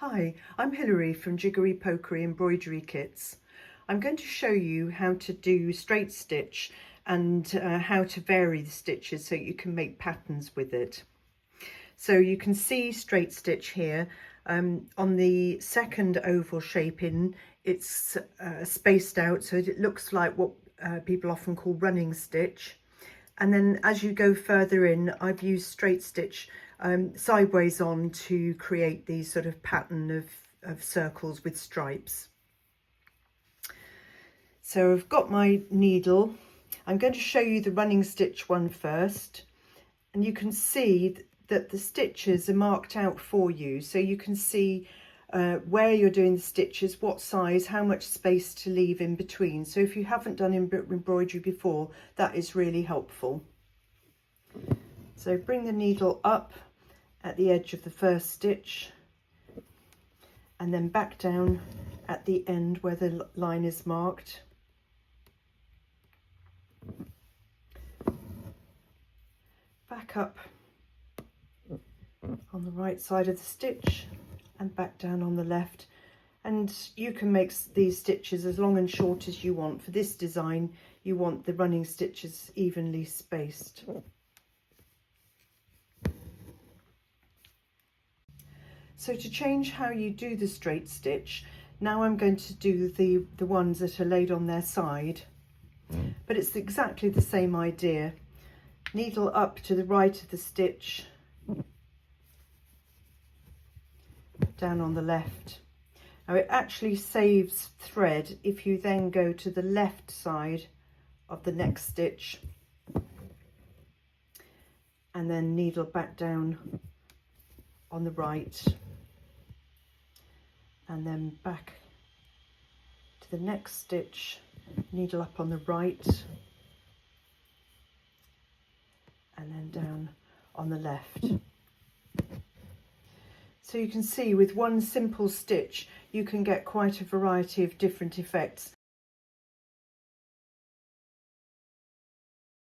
Hi, I'm Hilary from Jiggery Pokery Embroidery Kits. I'm going to show you how to do straight stitch and how to vary the stitches so you can make patterns with it. So you can see straight stitch here. On the second oval shape it's spaced out so it looks like what people often call running stitch. And then as you go further in, I've used straight stitch sideways on to create these sort of pattern of circles with stripes. So I've got my needle. I'm going to show you the running stitch one first, and you can see that the stitches are marked out for you, so you can see where you're doing the stitches, what size, how much space to leave in between. So if you haven't done embroidery before, that is really helpful. So bring the needle up at the edge of the first stitch and then back down at the end where the line is marked. Back up on the right side of the stitch and back down on the left, and you can make these stitches as long and short as you want. For this design you want the running stitches evenly spaced. So to change how you do the straight stitch, now I'm going to do the ones that are laid on their side, but it's exactly the same idea. Needle up to the right of the stitch, down on the left. Now it actually saves thread if you then go to the left side of the next stitch and then needle back down on the right and then back to the next stitch, needle up on the right and then down on the left. So you can see with one simple stitch you can get quite a variety of different effects